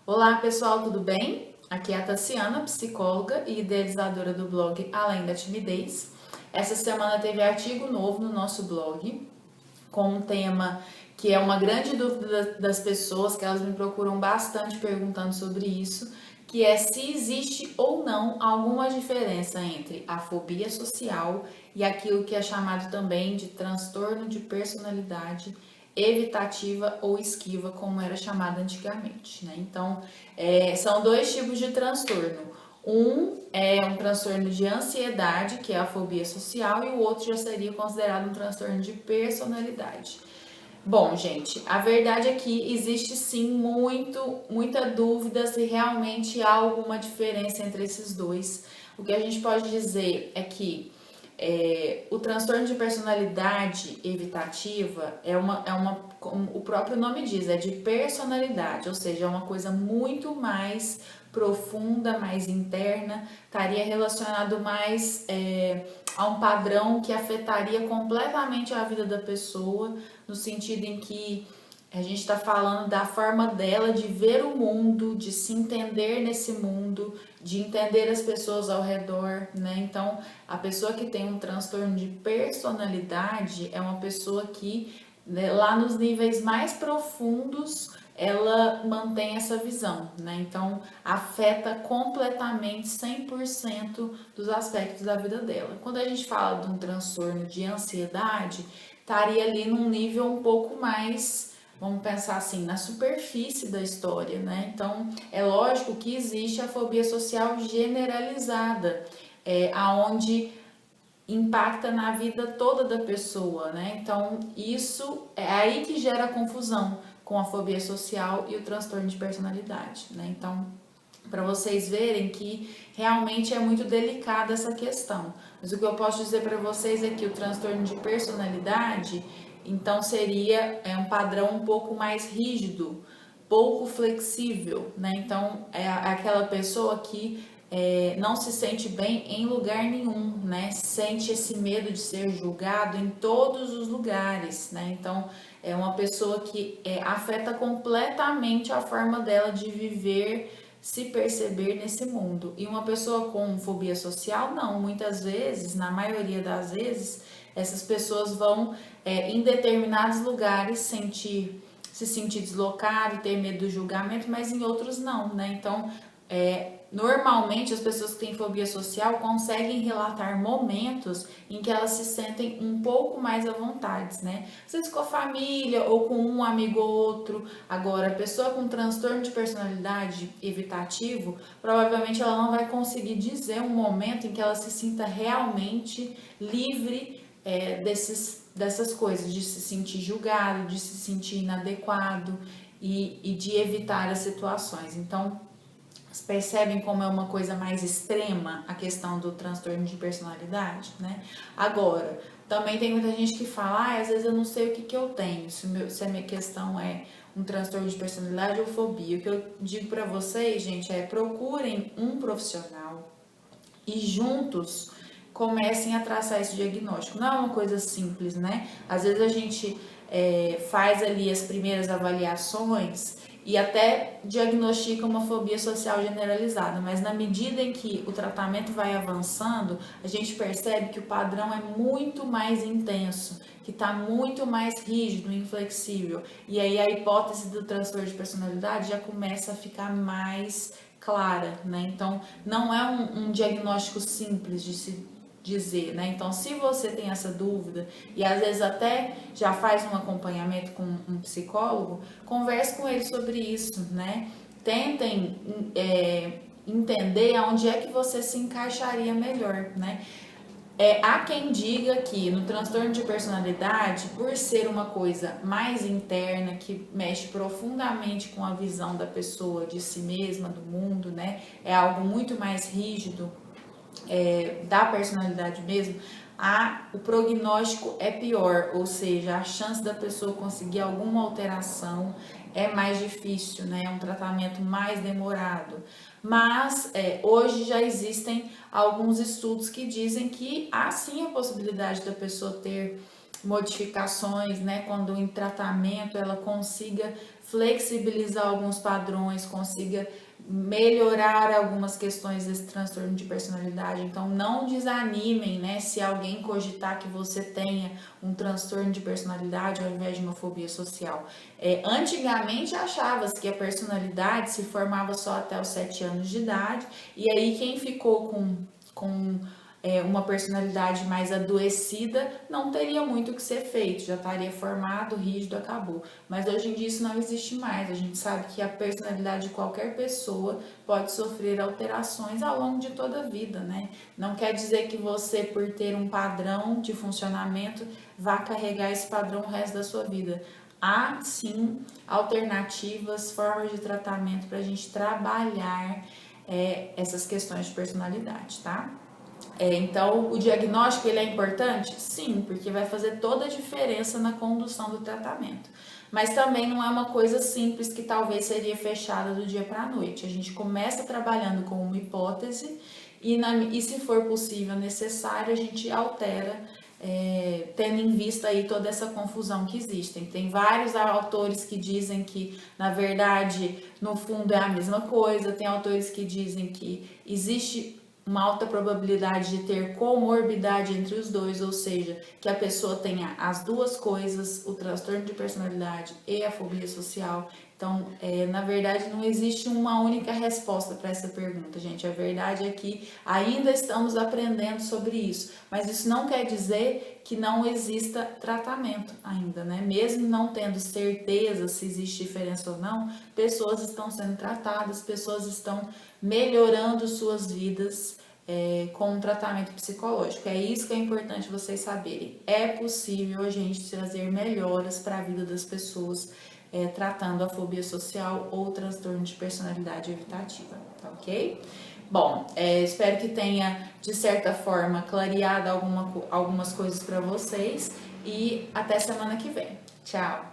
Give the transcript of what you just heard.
Olá pessoal, tudo bem? Aqui é a Tassiana, psicóloga e idealizadora do blog Além da Timidez. Essa semana teve artigo novo no nosso blog com um tema que é uma grande dúvida das pessoas, que elas me procuram bastante perguntando sobre isso, que é se existe ou não alguma diferença entre a fobia social e aquilo que é chamado também de transtorno de personalidade evitativa ou esquiva, como era chamado antigamente, né? Então, são dois tipos de transtorno. Um é um transtorno de ansiedade, que é a fobia social, e o outro já seria considerado um transtorno de personalidade. Bom, gente, a verdade é que existe sim muita dúvida se realmente há alguma diferença entre esses dois. O que a gente pode dizer é que o transtorno de personalidade evitativa como o próprio nome diz, é de personalidade, ou seja, é uma coisa muito mais profunda, mais interna, estaria relacionado mais a um padrão que afetaria completamente a vida da pessoa, no sentido em que a gente está falando da forma dela de ver o mundo, de se entender nesse mundo, de entender as pessoas ao redor, né? Então, a pessoa que tem um transtorno de personalidade é uma pessoa que, né, lá nos níveis mais profundos, ela mantém essa visão, né? Então, afeta completamente 100% dos aspectos da vida dela. Quando a gente fala de um transtorno de ansiedade, estaria ali num nível um pouco mais, vamos pensar assim, na superfície da história, né? Então, é lógico que existe a fobia social generalizada, aonde impacta na vida toda da pessoa, né? Então, isso é aí que gera confusão com a fobia social e o transtorno de personalidade, né? Então, para vocês verem que realmente é muito delicada essa questão. Mas o que eu posso dizer para vocês é que o transtorno de personalidade, então seria um padrão um pouco mais rígido, pouco flexível, né? Então é aquela pessoa que não se sente bem em lugar nenhum, né? Sente esse medo de ser julgado em todos os lugares, né? Então é uma pessoa que afeta completamente a forma dela de viver, se perceber nesse mundo. E uma pessoa com fobia social, não. Muitas vezes, na maioria das vezes, essas pessoas vão em determinados lugares se sentir deslocado, ter medo do julgamento, mas em outros não, né? Então, normalmente as pessoas que têm fobia social conseguem relatar momentos em que elas se sentem um pouco mais à vontade, né? Às vezes com a família ou com um amigo ou outro. Agora, a pessoa com transtorno de personalidade evitativo, provavelmente ela não vai conseguir dizer um momento em que ela se sinta realmente livre dessas coisas, de se sentir julgado, de se sentir inadequado e de evitar as situações. Então, vocês percebem como é uma coisa mais extrema a questão do transtorno de personalidade, né? Agora, também tem muita gente que fala, às vezes eu não sei o que eu tenho, se a minha questão é um transtorno de personalidade ou fobia. O que eu digo para vocês, gente, é procurem um profissional e juntos comecem a traçar esse diagnóstico. Não é uma coisa simples, né? Às vezes a gente faz ali as primeiras avaliações e até diagnostica uma fobia social generalizada, mas na medida em que o tratamento vai avançando, a gente percebe que o padrão é muito mais intenso, que está muito mais rígido, inflexível, e aí a hipótese do transtorno de personalidade já começa a ficar mais clara, né? Então, não é um diagnóstico simples de se dizer, né? Então, se você tem essa dúvida e às vezes até já faz um acompanhamento com um psicólogo, converse com ele sobre isso, né? Tentem entender aonde é que você se encaixaria melhor, né? Há quem diga que no transtorno de personalidade, por ser uma coisa mais interna, que mexe profundamente com a visão da pessoa, de si mesma, do mundo, né? É algo muito mais rígido, da personalidade mesmo, o prognóstico é pior, ou seja, a chance da pessoa conseguir alguma alteração é mais difícil, né? É um tratamento mais demorado. Mas hoje já existem alguns estudos que dizem que há sim a possibilidade da pessoa ter modificações, né? Quando em tratamento ela consiga flexibilizar alguns padrões, consiga melhorar algumas questões desse transtorno de personalidade. Então não desanimem, né, se alguém cogitar que você tenha um transtorno de personalidade ao invés de uma fobia social. Antigamente achava-se que a personalidade se formava só até os 7 anos de idade, e aí quem ficou com uma personalidade mais adoecida, não teria muito o que ser feito, já estaria formado, rígido, acabou. Mas hoje em dia isso não existe mais. A gente sabe que a personalidade de qualquer pessoa pode sofrer alterações ao longo de toda a vida, né? Não quer dizer que você, por ter um padrão de funcionamento, vá carregar esse padrão o resto da sua vida. Há sim alternativas, formas de tratamento para a gente trabalhar essas questões de personalidade, tá? Então, o diagnóstico ele é importante? Sim, porque vai fazer toda a diferença na condução do tratamento. Mas também não é uma coisa simples que talvez seria fechada do dia para a noite. A gente começa trabalhando com uma hipótese e se for possível, necessário, a gente altera, tendo em vista aí toda essa confusão que existe. Tem vários autores que dizem que, na verdade, no fundo é a mesma coisa. Tem autores que dizem que existe uma alta probabilidade de ter comorbidade entre os dois, ou seja, que a pessoa tenha as duas coisas, o transtorno de personalidade e a fobia social. Então, na verdade, não existe uma única resposta para essa pergunta, gente. A verdade é que ainda estamos aprendendo sobre isso, mas isso não quer dizer que não exista tratamento ainda, né? Mesmo não tendo certeza se existe diferença ou não, pessoas estão sendo tratadas, pessoas estão melhorando suas vidas com um tratamento psicológico. É isso que é importante vocês saberem. É possível a gente trazer melhoras para a vida das pessoas tratando a fobia social ou transtorno de personalidade evitativa, tá ok? Bom, espero que tenha, de certa forma, clareado algumas coisas para vocês e até semana que vem. Tchau!